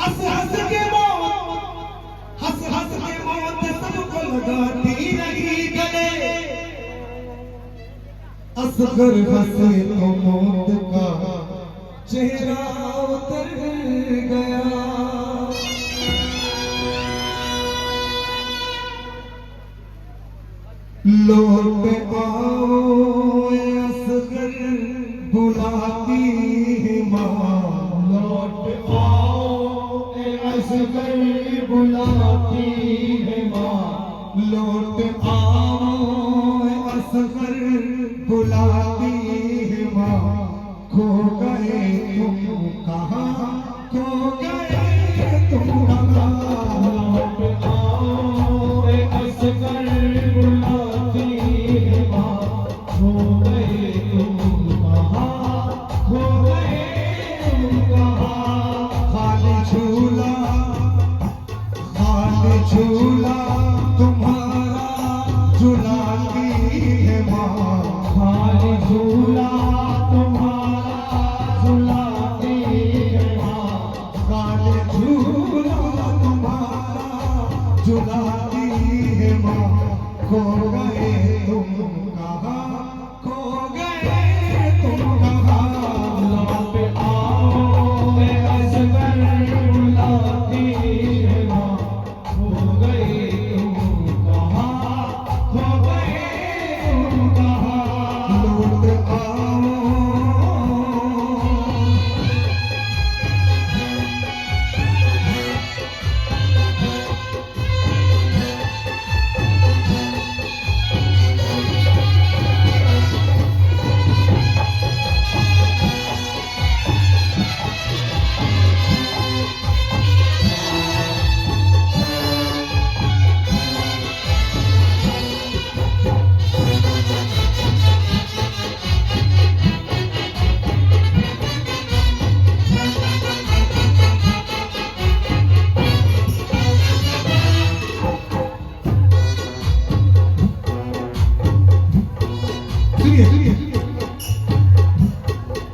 हंस हंस के मौत सबको लगाती रही गले। असगर हंसे तो मौत का चेहरा उतर गया। लौट आओ असगर बुलाती है माँ। लौट आओ असगर बुलाती है माँ। लौट आओ असगर बुलाती है माँ। खो गए तुम कहाँ, खो गए तुम कहाँ। लौट आओ असगर बुलाती है माँ। खो गए तुम कहाँ, खो गए तुम कहाँ। खाली झूला तुम्हारा झुलाती है माँ। खाली झूला तुम्हारा झुलाती है माँ। खाली झूला तुम्हारा झुलाती है माँ। खो गए तुम कहाँ, खो गए तुम कहाँ। लौट आओ असगर बुलाती है माँ। खो गए तुम कहाँ, खो गए तुम कहाँ। लौट आओ।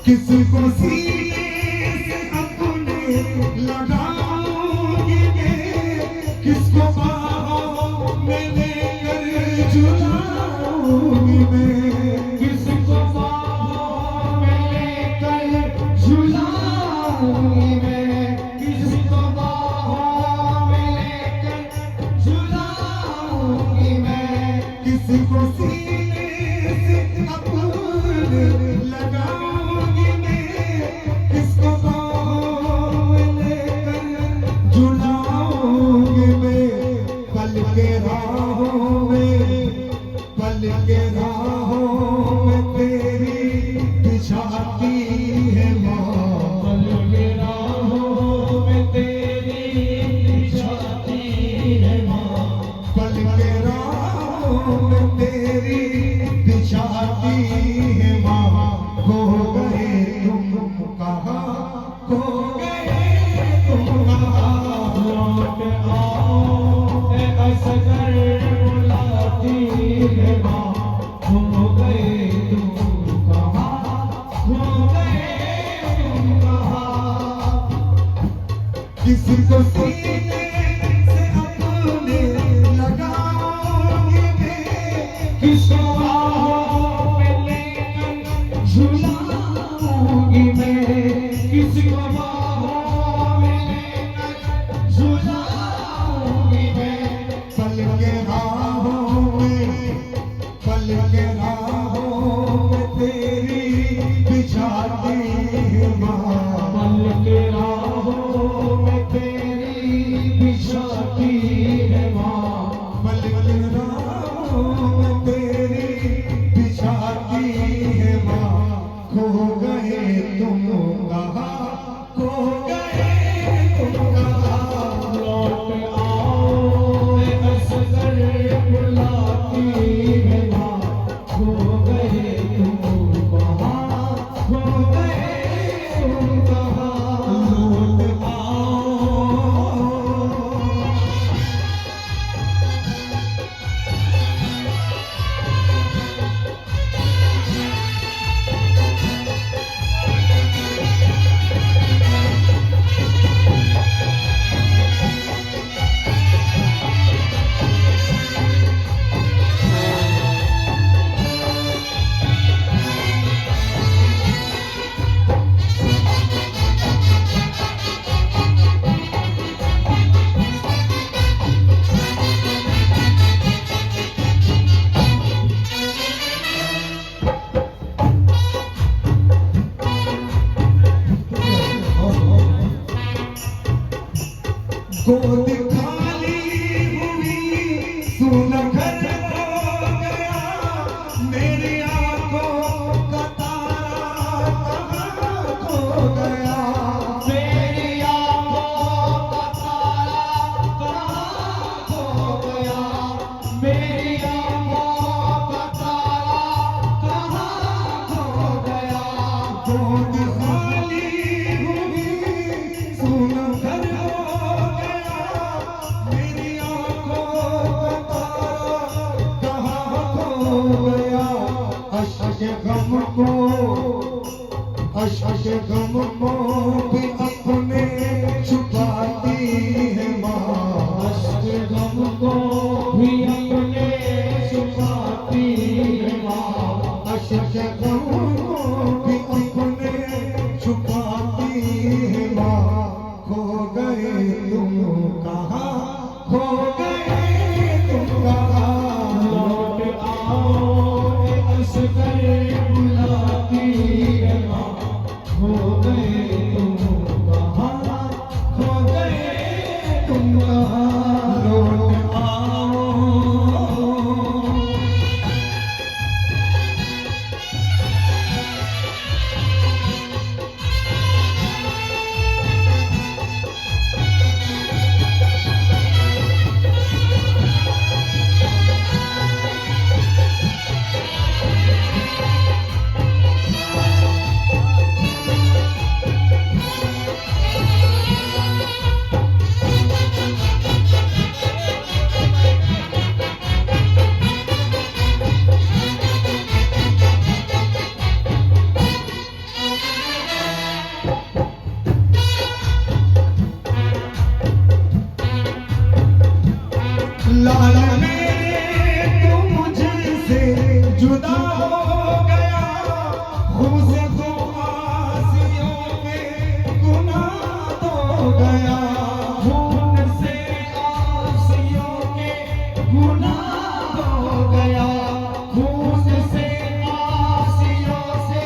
किसी को सीने से अपने लगाओगे, किसको बाहों में लेकर झुलाऊंगी मैं। किसको बाहों में लेकर झुलाऊंगी मैं। किसको बाहों में लेकर झुलाऊंगी मैं। किसी को सीने से अपने लगाओगे मैं, किसको बाहों में लेकर झुलाऊंगी मैं। पल के राहों में तेरी बिछाती है माँ। पल के राहों में तेरी बिछाती है माँ। पल के राहों में तेरी बिछाती है माँ। खो गए तुम कहाँ, खो गए तुम कहाँ। लौट आओ असगर बुलाती है माँ। खो गए तुम कहाँ, खो गए तुम कहाँ। किसी को सीने से अपने लगाओगे मैं, किसको बाहों में लेकर झुलाऊंगी मैं। किसको बाहों में लेकर झुलाऊंगी मैं। पल के राहों में तेरी बिछाती है माँ। पल के राहों में तेरी बिछाती है माँ। पल के राहों में तेरी बिछाती है माँ। खो गए तुम कहाँ, खो गए तुम कहाँ। लौट आओ असगर बुलाती है माँ। खो गए तुम कहाँ, खो गए तुम कहाँ। लौट आओ। गोद खाली हुई सुन घर हो गया मेरी आंखों का तारा कहाँ खो गया मेरी आंखों का तारा कहाँ खो गया मेरी आंखों का तारा कहाँ खो गया गोद खाली हुई सुन घर हो गया मेरी आंखों का तारा कहाँ खो गया अश्क गम को भी अपने छुपाती है माँ अश्क गम को भी अपने छुपाती है माँ अश्क गम को भी अपने छुपाती है माँ खो गए तुम कहाँ खो गए तुम कहाँ लौट आओ असगर बुलाती है माँ खो गए तुम कहाँ खो गए तुम कहाँ लौट आओ लाल मेरे तू मुझसे जुदा हो गया खुद से तो आसियों में गुनाह हो गया खून से आसियों के गुनाह हो गया खून से आसियों से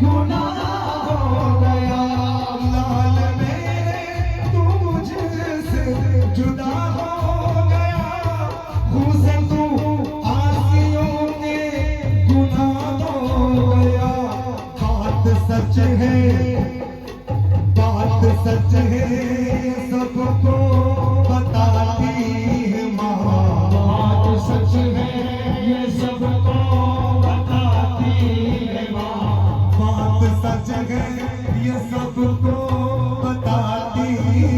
गुनाह हो गया लाल मेरे तू मुझसे जुदा हो गया खुद से तू आसियों के गुनाह हो गया बात सच है सबको बताती है माँ बात सच है ये सबको बताती है माँ बात सच है ये सबको बताती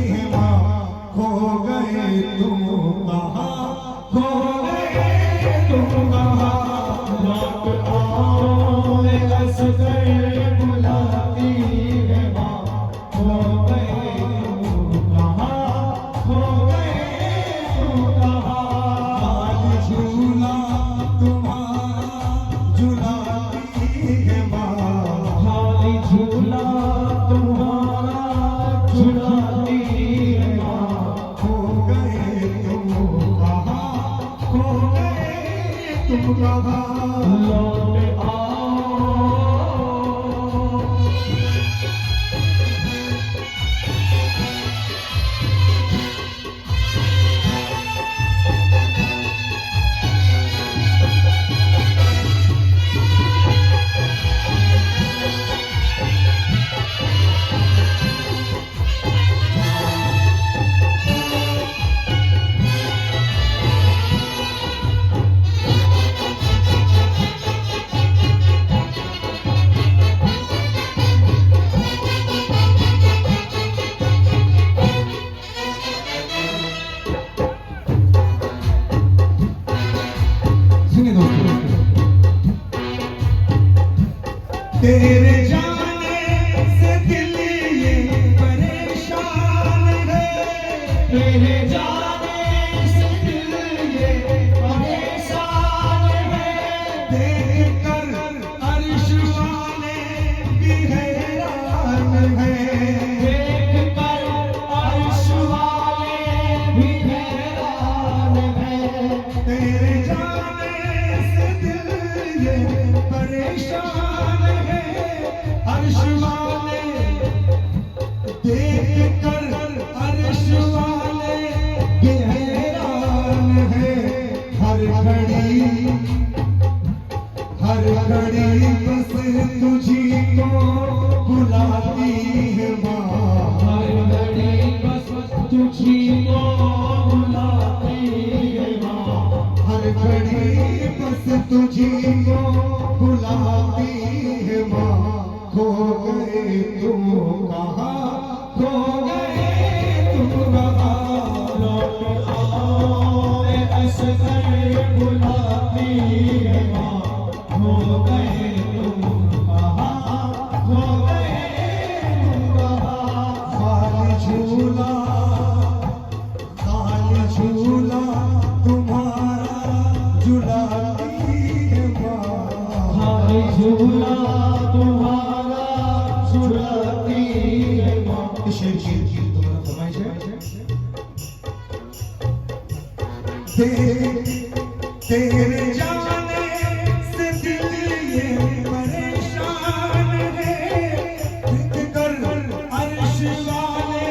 है माँ खो गए तुम कहाँ खो गए तुम कहाँ लौट आओ असगर बुलाती है माँ खो गए तुम कहाँ खो गए तुम कहाँ आज झूला तुम्हारा झुलाती है माँ खाली झूला तुम्हारा झुलाती है माँ खो गए तुम कहाँ खो गए तुम कहाँ लौट आओ सुनिए दोस्तों तेरे जाने से दिल ये परेशान है तेरे जाने से दिल ये परेशान है देख कर अर्श वाले भी हैरान है देख कर अर्श वाले भी हैरान है तेरे जाने से दिल ये परेशान है अर्श वाले देख कर अर्श वाले तुझी को बुलाती है माँ, हर घड़ी बस तुझी को बुलाती है माँ। खो गए तुम कहाँ, खो गए तुम कहाँ। लौट आओ ए असगर बुलाती है माँ, खो गए तुम कहाँ, खो गए तुम कहाँ। खाली झूला, खाली झूला तुम्हारा झुलाती है माँ। खाली झूला तुम्हारा झुलाती है माँ। शेर तुम्हारा फरमाइश है। तेरे जाने से दिल ये परेशान है, देख कर अर्श वाले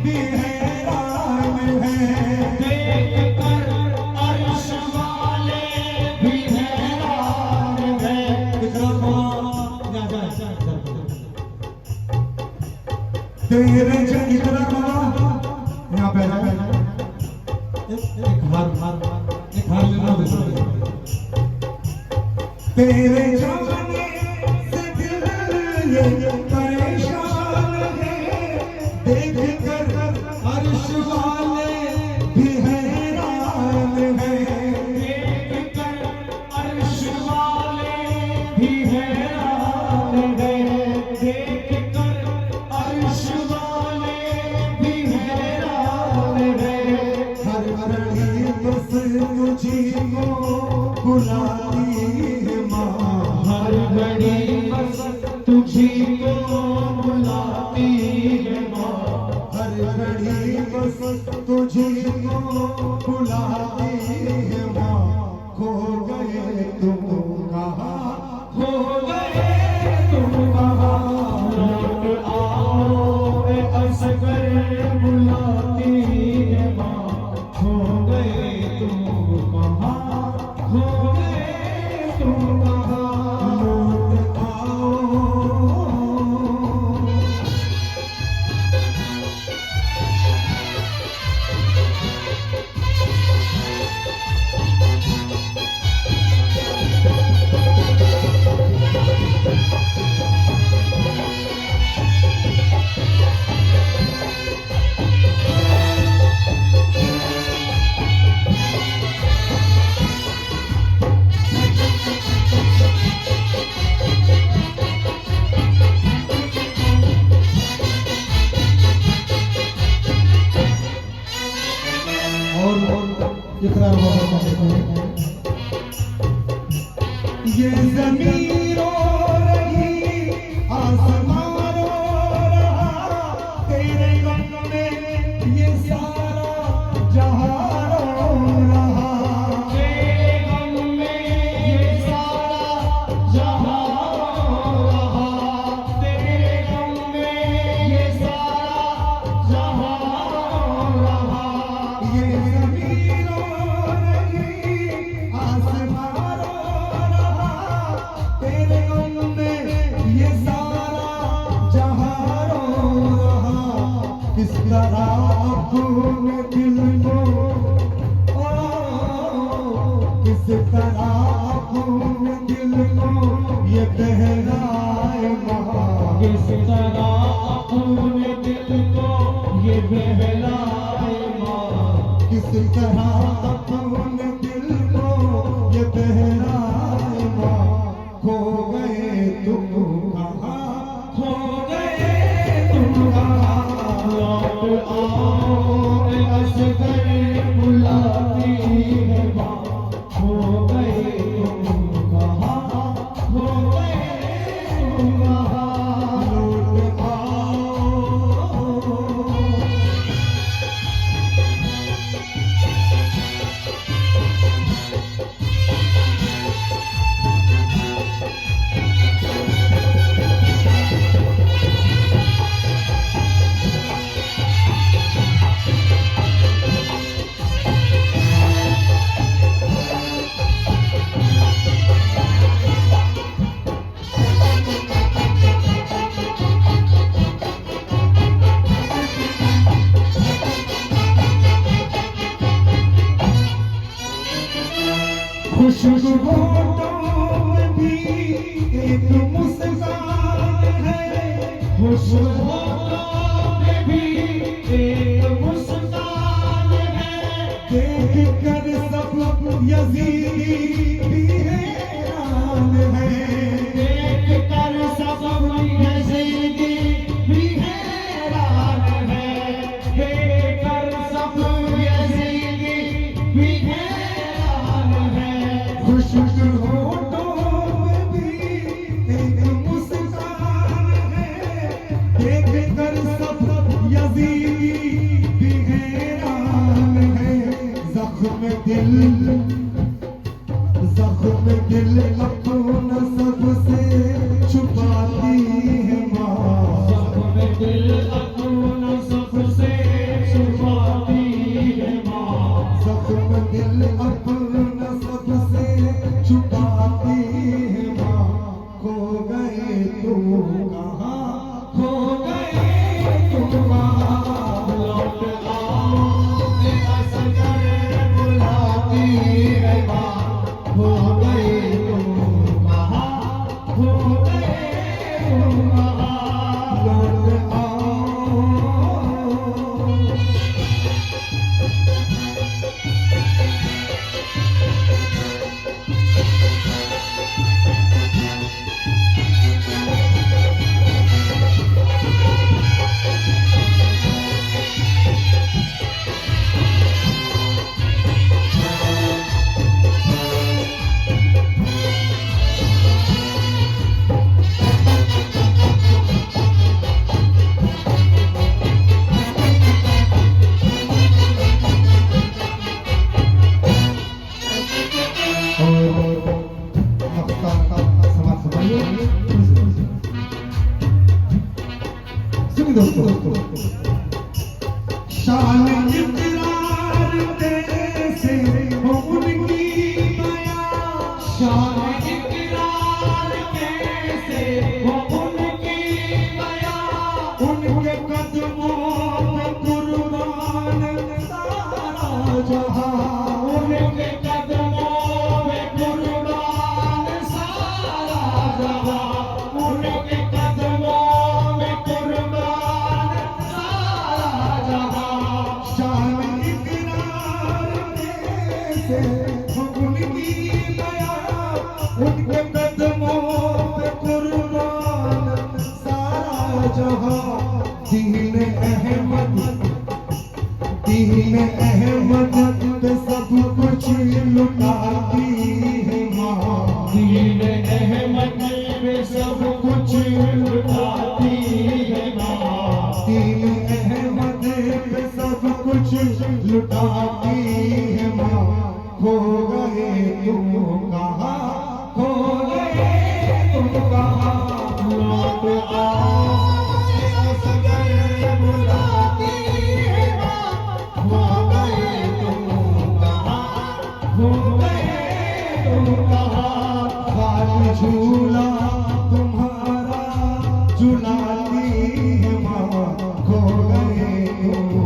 भी हैरान हैं। देख कर अर्श वाले भी हैरान हैं। तेरे इतना यहाँ पे एक हार लेना दूसरा। तेरे जाने से दिल ये परेशान है, देख कर अर्श वाले भी हैरान हैं। देख कर अर्श वाले भी हैरान हैं। देख कर अर्श वाले भी हैरान हैं। हर घड़ी बस तुझी को बुलाती है माँ। हर घड़ी बस तुझी को बुलाती है माँ। हर घड़ी बस तुझी को बुलाती है माँ। खो गए तुम कहाँ, खो गए तुम कहाँ। लौट आओ ए असगर बुलाती है माँ, खो गए तुम कहाँ, खो गए तुम कहाँ। लौट आओ। और इकरार ये ज़मीन रो रही, आसमान रो रहा, तेरे गम में ये सारा जहां रो रहा। तेरे गम में ये सारा जहां रो रहा। तेरे गम में ये सारा जहां रो रहा। ये ज़मीन रो रही, आसमान रो रहा, तेरे गम में ये सारा जहां रो रहा। किस तरह अपने दिल को, किस तरह अपने दिल को ये बहलाए माँ। किस तरह अपने दिल को ये बहलाए माँ। किस तरह अपने दिल को ये बहलाए माँ। खो गए तुम कहाँ, खो गए तुम कहाँ। लौट आओ ए असगर बुलाती है माँ, खो गए तुम कहाँ, खो गए तुम कहाँ। लौट आओ। खुशबू होठों में भी एक मुस्कान है, खुशबू में भी एक मुस्कान है, देख कर सब यजीदी भी हैरान है, देख कर सब यजीदी भी हैरान है, देख कर सब यजीदी भी हैरान है। खुशबू होठों में भी एक मुस्कान है, देख कर सब यजीदी भी हैरान है। जख्म दिल अपना सबसे छुपाती है माँ, जख्म दिल अपना सबसे छुपाती है माँ, जख्म दिल अपना सबसे छुपाती है माँ। खो गए तुम कहाँ, खो गए तुम कहाँ, लौट आओ मेरा सजन बुलाती है माँ। हो गए तुम कहाँ, हो गए तुम कहाँ। लौट आओ। सुनिए दोस्तों, शान इकरार कैसे हो उनकी बयां, शान इकरार कैसे हो उनकी बयां, उनके कदमों में कुर्बान सारा जहां, उनके कदमों में कुर्बान सारा जहां, उनके कदमों में कुर्बान सारा जहां। शान इकरार कैसे हो उनकी बयां, उनके कदमों में कुर्बान सारा जहां। दीन अहमद पे सब कुछ लुटाती है माँ, दीन अहमद पे सब कुछ लुटाती है माँ। दीन अहमद पे सब कुछ लुटाती है माँ। खो गए तुम कहाँ, खो गए तुम कहाँ, लौट आओ मेरा सजन बुलाती है माँ। हो गए तुम कहाँ, हो गए तुम कहाँ। खाली झूला तुम्हारा झुलाती है माँ। खो गए तुम